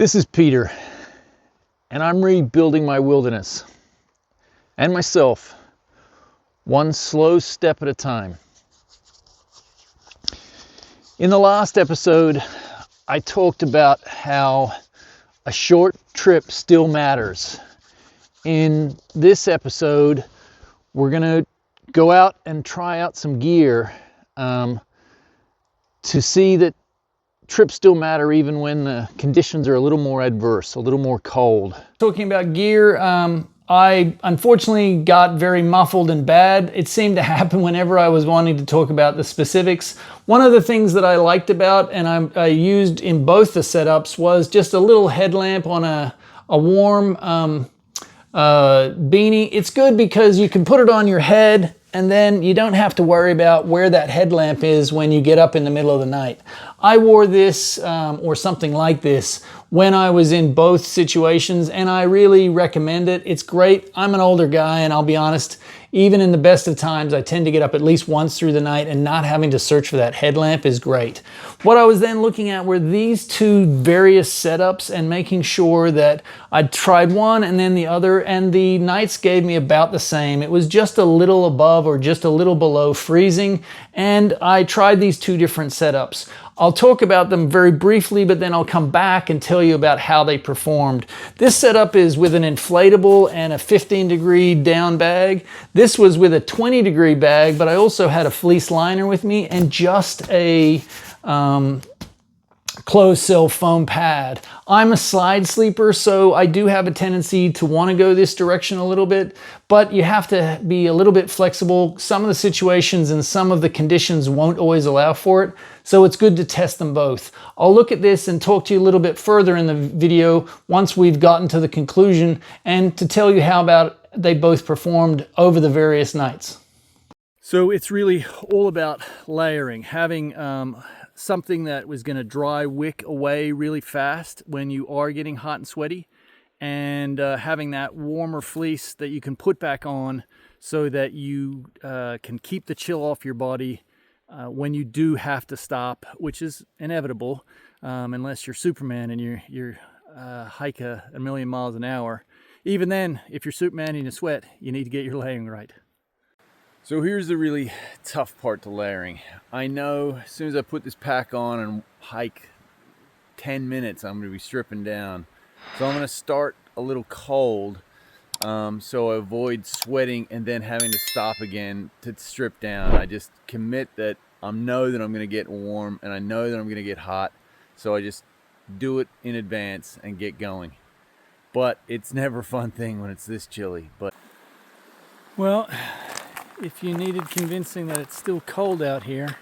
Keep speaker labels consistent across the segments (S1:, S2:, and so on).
S1: This is Peter, and I'm rebuilding my wilderness and myself, one slow step at a time. In the last episode, I talked about how a short trip still matters. In this episode, we're going to go out and try out some gear to see that trips still matter even when the conditions are a little more adverse, a little more cold.
S2: Talking about gear, I unfortunately got very muffled and bad. It seemed to happen whenever I was wanting to talk about the specifics. One of the things that I liked about and I used in both the setups was just a little headlamp on a warm beanie. It's good because you can put it on your head and then you don't have to worry about where that headlamp is when you get up in the middle of the night. I wore this or something like this when I was in both situations, and I really recommend it. It's great. I'm an older guy, and I'll be honest, even in the best of times, I tend to get up at least once through the night, and not having to search for that headlamp is great. What I was then looking at were these two various setups and making sure that I'd tried one and then the other, and the nights gave me about the same. It was just a little above or just a little below freezing, and I tried these two different setups. I'll talk about them very briefly, but then I'll come back and tell you about how they performed. This setup is with an inflatable and a 15-degree down bag. This was with a 20-degree bag, but I also had a fleece liner with me and just a closed cell foam pad. I'm a side sleeper, so I do have a tendency to want to go this direction a little bit, but you have to be a little bit flexible. Some of the situations and some of the conditions won't always allow for it, so it's good to test them both. I'll look at this and talk to you a little bit further in the video once we've gotten to the conclusion, and to tell you how about they both performed over the various nights. So it's really all about layering, having something that was going to dry wick away really fast when you are getting hot and sweaty, and having that warmer fleece that you can put back on so that you can keep the chill off your body when you do have to stop, which is inevitable unless you're Superman and you hike a million miles an hour. Even then, if you're Superman and you sweat, you need to get your layering right. So here's the really tough part to layering. I know as soon as I put this pack on and hike 10 minutes, I'm going to be stripping down. So I'm going to start a little cold so I avoid sweating and then having to stop again to strip down. I just commit that I know that I'm going to get warm and I know that I'm going to get hot. So I just do it in advance and get going. But it's never a fun thing when it's this chilly. Well, if you needed convincing that it's still cold out here,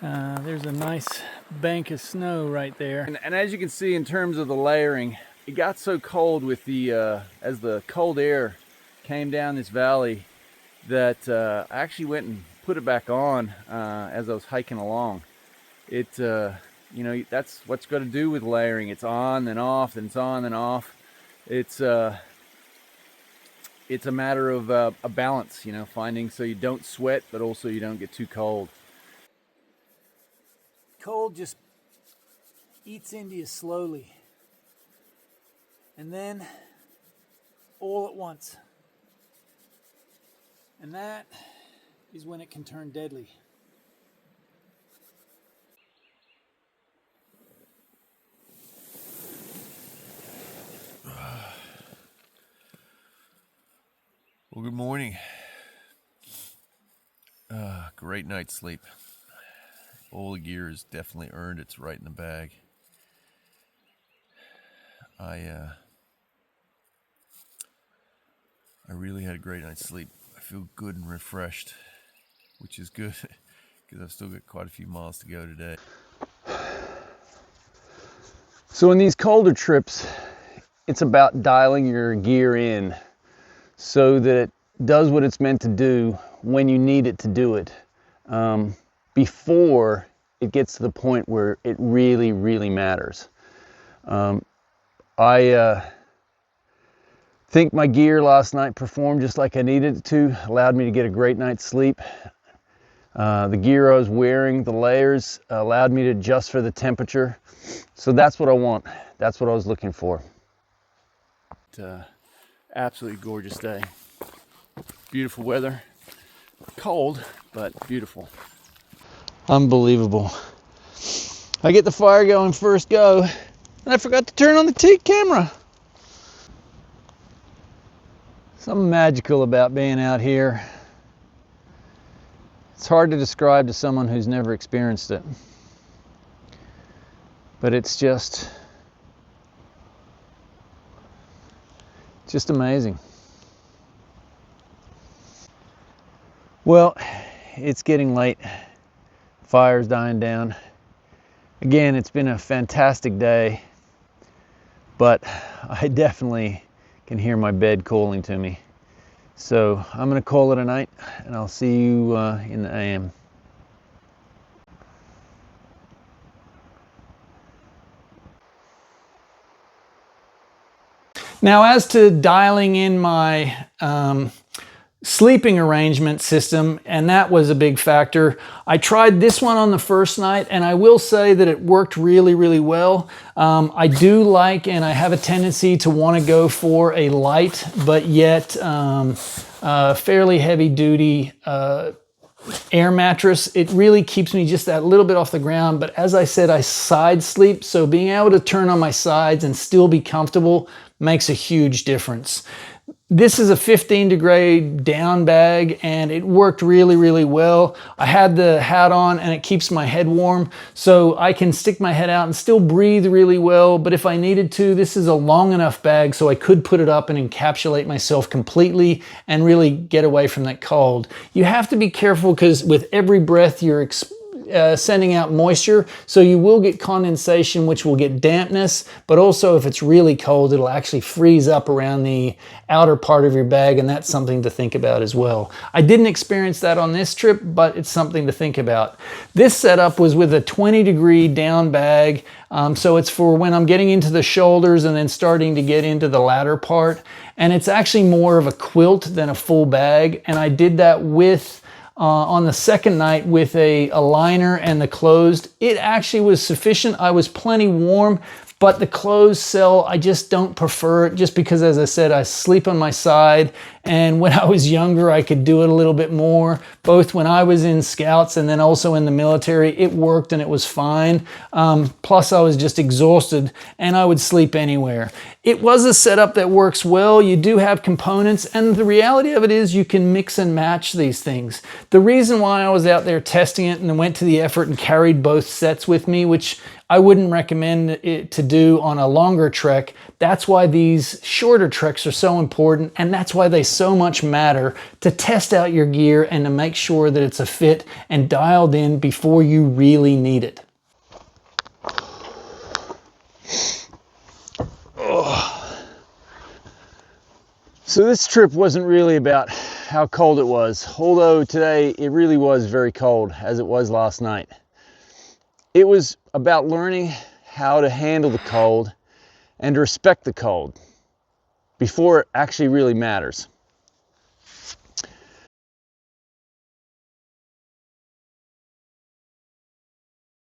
S2: there's a nice bank of snow right there. And as you can see, in terms of the layering, it got so cold with the as the cold air came down this valley that I actually went and put it back on as I was hiking along. It you know, that's what's got to do with layering. It's on and off, and it's on and off. It's a matter of a balance, you know, finding so you don't sweat, but also you don't get too cold. Cold just eats into you slowly, and then all at once. And that is when it can turn deadly.
S3: Well, good morning. Great night's sleep. All the gear is definitely earned. It's right in the bag. I really had a great night's sleep. I feel good and refreshed, which is good because I've still got quite a few miles to go today.
S1: So in these colder trips, it's about dialing your gear in so that it does what it's meant to do when you need it to do it, before it gets to the point where it really, really matters. I think my gear last night performed just like I needed it to, allowed me to get a great night's sleep. The gear I was wearing, the layers, allowed me to adjust for the temperature. So that's what I want. That's what I was looking for. Absolutely gorgeous day. Beautiful weather. Cold, but beautiful. Unbelievable. I get the fire going first go, and I forgot to turn on the camera. Something magical about being out here. It's hard to describe to someone who's never experienced it. But it's just amazing. Well, it's getting late. Fire's dying down. Again, it's been a fantastic day, but I definitely can hear my bed calling to me. So I'm going to call it a night, and I'll see you in the AM.
S2: Now, as to dialing in my sleeping arrangement system, and that was a big factor. I tried this one on the first night, and I will say that it worked really, really well. I do like, and I have a tendency to want to go for a light, but yet fairly heavy duty air mattress. It really keeps me just that little bit off the ground, but as I said, I side sleep, so being able to turn on my sides and still be comfortable makes a huge difference. This is a 15-degree down bag, and it worked really, really well. I had the hat on, and it keeps my head warm, so I can stick my head out and still breathe really well. But if I needed to, this is a long enough bag so I could put it up and encapsulate myself completely and really get away from that cold. You have to be careful because with every breath you're sending out moisture, so you will get condensation, which will get dampness, but also if it's really cold, it'll actually freeze up around the outer part of your bag, and that's something to think about as well. I didn't experience that on this trip, but it's something to think about. This setup was with a 20-degree down bag, so it's for when I'm getting into the shoulders and then starting to get into the latter part, and it's actually more of a quilt than a full bag, and I did that with on the second night with a liner and the closed. It actually was sufficient. I was plenty warm, but the closed cell, I just don't prefer it just because, as I said, I sleep on my side, and when I was younger, I could do it a little bit more. Both when I was in scouts and then also in the military, it worked and it was fine. Plus I was just exhausted and I would sleep anywhere. It was a setup that works well. You do have components, and the reality of it is you can mix and match these things. The reason why I was out there testing it and went to the effort and carried both sets with me, which I wouldn't recommend it to do on a longer trek. That's why these shorter treks are so important, and that's why they so much matter, to test out your gear and to make sure that it's a fit and dialed in before you really need it.
S1: So this trip wasn't really about how cold it was, although today it really was very cold, as it was last night. It was about learning how to handle the cold and to respect the cold before it actually really matters.